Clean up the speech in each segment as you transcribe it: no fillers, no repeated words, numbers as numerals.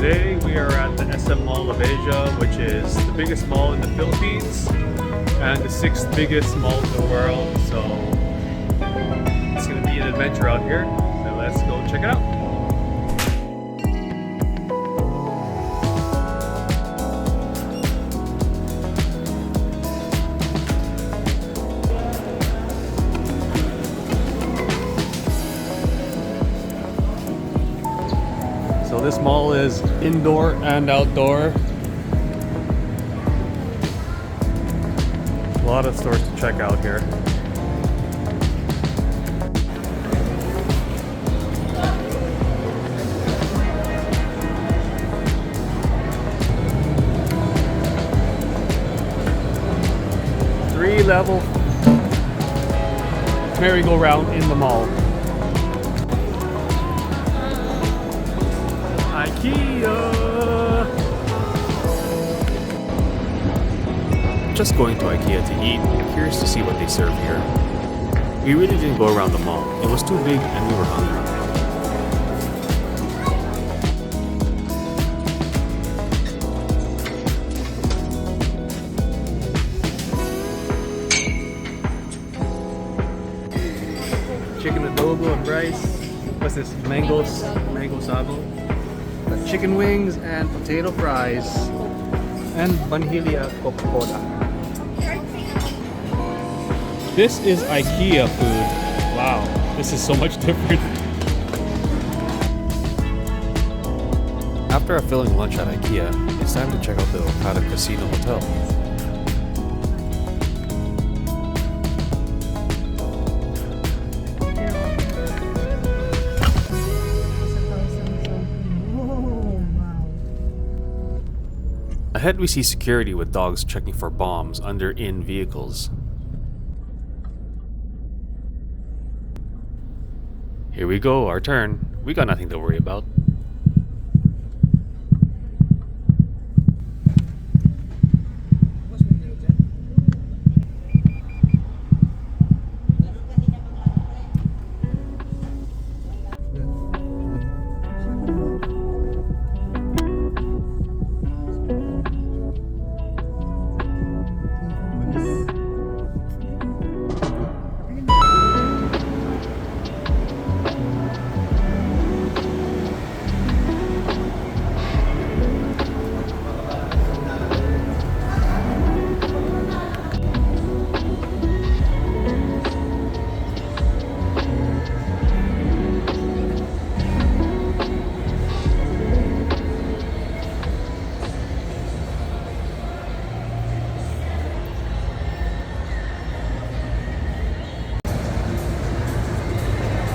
Today we are at the SM Mall of Asia, which is the biggest mall in the Philippines and the 6th biggest mall in the world. So it's going to be an adventure out here. So let's go check it out. So this mall is indoor and outdoor. A lot of stores to check out here. Three-level merry-go-round in the mall. Ikea! Just going to Ikea to eat, curious to see what they serve here. We really didn't go around the mall, it was too big and we were hungry. Chicken adobo and rice. What's this? Mango sabo. Chicken wings and potato fries. And Vanilla Coca-Cola. This is IKEA food. Wow, this is so much different. After a filling lunch at Ikea, it's time to check out the Okada Casino Hotel. Ahead we see security with dogs checking for bombs under in vehicles. Here we go, our turn. We got nothing to worry about.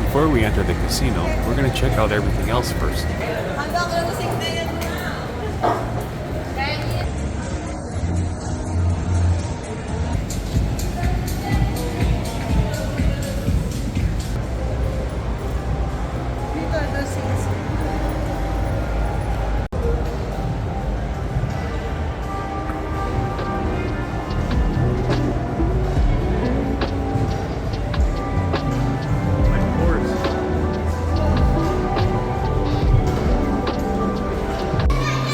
Before we enter the casino, we're going to check out everything else first.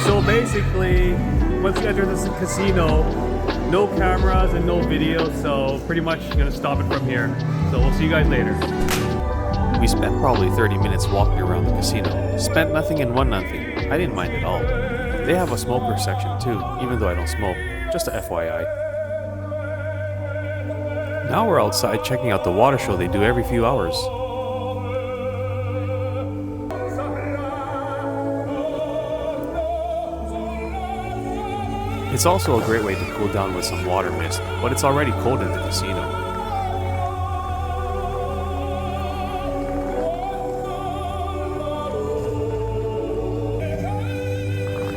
So basically, once you enter this casino, no cameras and no video, so pretty much gonna stop it from here. So we'll see you guys later. We spent probably 30 minutes walking around the casino. Spent nothing and won nothing. I didn't mind at all. They have a smoker section too, even though I don't smoke. Just a FYI. Now we're outside checking out the water show they do every few hours. It's also a great way to cool down with some water mist, but it's already cold in the casino.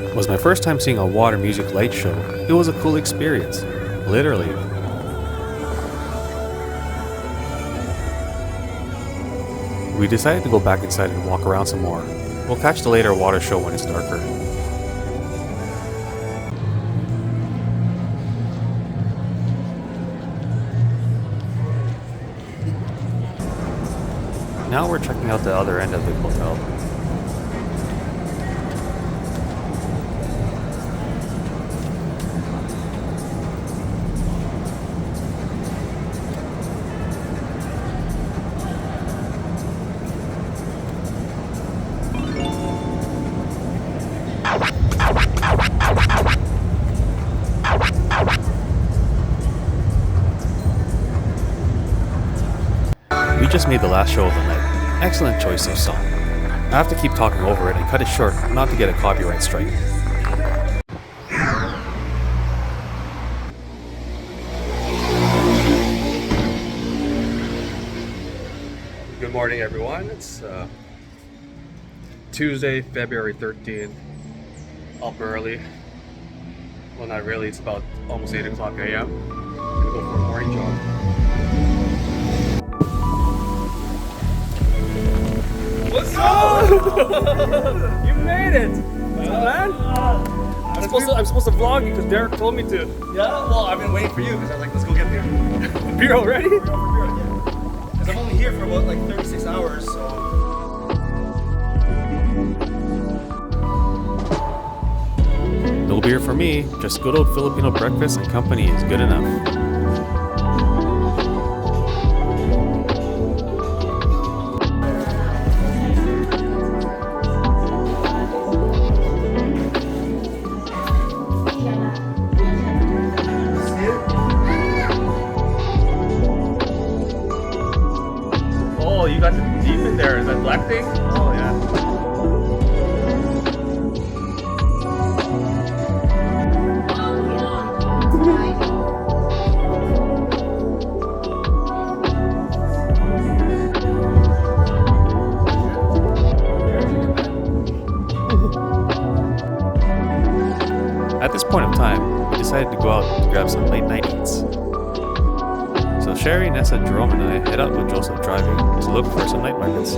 It was my first time seeing a water music light show. It was a cool experience, literally. We decided to go back inside and walk around some more. We'll catch the later water show when it's darker. Now we're checking out the other end of the hotel. made the last show of the night. Excellent choice of song. I have to keep talking over it and cut it short not to get a copyright strike. Good morning, everyone. It's Tuesday, February 13th. Up early. Well, not really. It's about almost 8 o'clock a.m. Gonna go for a morning jog. What's up? You made it! What's up, man? I'm supposed to vlog you because Derek told me to. Yeah, well, I've been waiting for you because I was like, let's go get beer. Beer already? Because I'm only here for about like 36 hours, so. No beer for me, just good old Filipino breakfast and company is good enough. Oh, you got the deep in there. Is that black thing? Oh, yeah. At this point of time, we decided to go out to grab some late night eats. So Sherry, Nessa, Jerome, and I head out with Joseph driving to look for some night markets.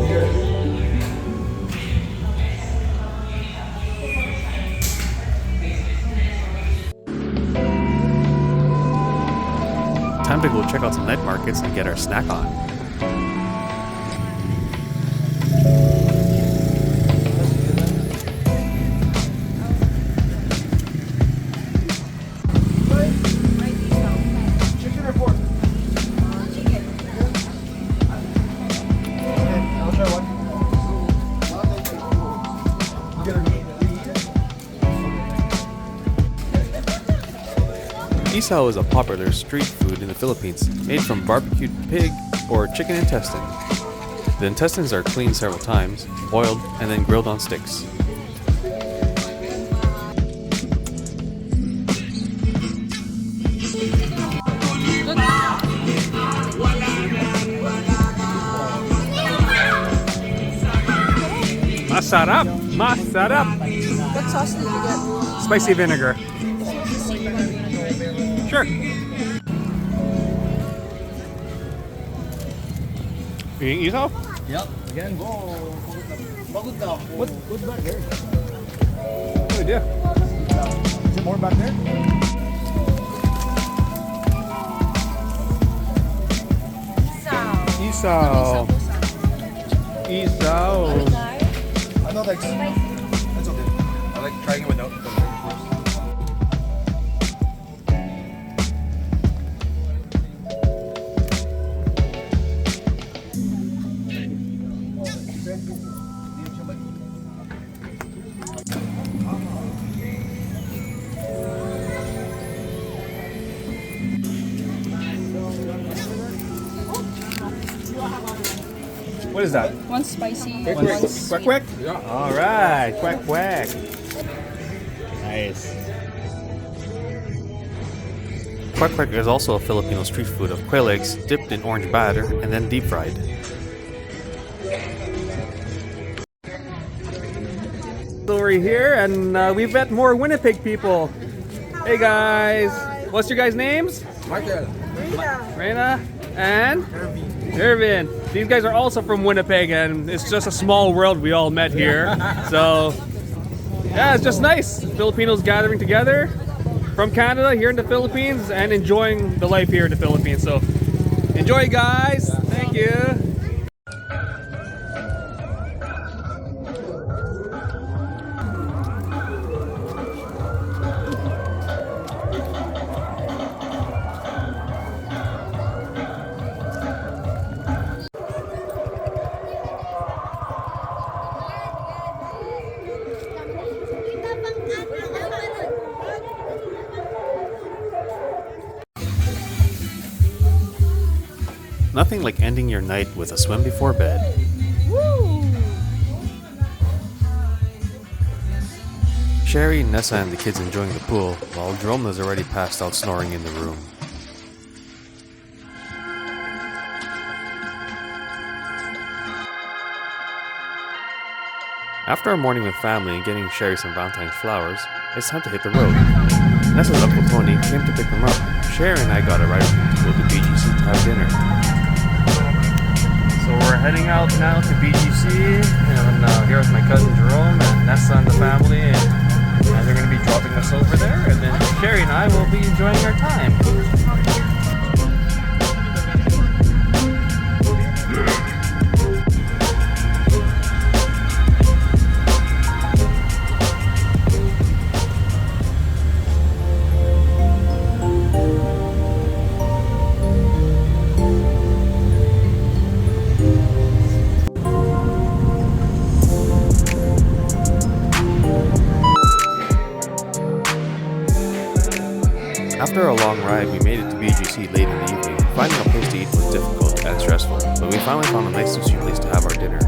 Time to go check out some night markets and get our snack on. Chicken or pork? Chicken. Okay, I'll try one. You gonna reheat it? Isaw is a popular street food in the Philippines, made from barbecued pig or chicken intestine. The intestines are cleaned several times, boiled, and then grilled on sticks. Masarap! Masarap! What sauce did you get? Spicy vinegar. Sure. You eating Isaw? Yep. Again, go. What's back there? No idea. Is it more back there? Isaw. Isaw. I know that's okay. I like trying it without the first. What is that? One spicy, Quack one quack. sweet. Quack quack? Yeah. Alright. Quack quack. Nice. Quack quack is also a Filipino street food of quail eggs dipped in orange batter and then deep fried. Over here, and we've met more Winnipeg people. Hey guys. What's your guys' names? Michael. Reina and Irvin. These guys are also from Winnipeg, and it's just a small world we all met here. So, yeah, it's just nice. Filipinos gathering together from Canada here in the Philippines and enjoying the life here in the Philippines. So, enjoy, guys. Thank you. Nothing like ending your night with a swim before bed. Woo! Sherry, Nessa, and the kids enjoying the pool, while Jerome is already passed out snoring in the room. After a morning with family and getting Sherry some Valentines flowers, it's time to hit the road. Nessa's Uncle Tony came to pick them up. Sherry and I got a ride to go to BGC to have dinner. So we're heading out now to BGC, and I'm here with my cousin Jerome and Nessa and the family, and they're going to be dropping us over there, and then Sherry and I will be enjoying our time. After a long ride, we made it to BGC late in the evening. Finding a place to eat was difficult and stressful, but we finally found a nice sushi place to have our dinner.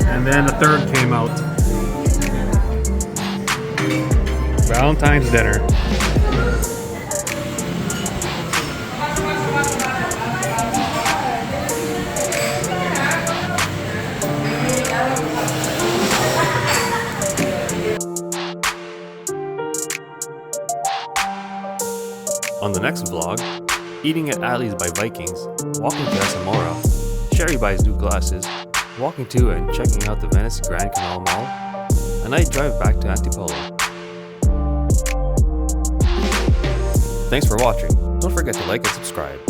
And then a third came out. Valentine's dinner. On the next vlog, eating at Alley's by Vikings, walking to Asamora, Sherry buys new glasses, walking to and checking out the Venice Grand Canal Mall, a night drive back to Antipolo. Thanks for watching. Don't forget to like and subscribe.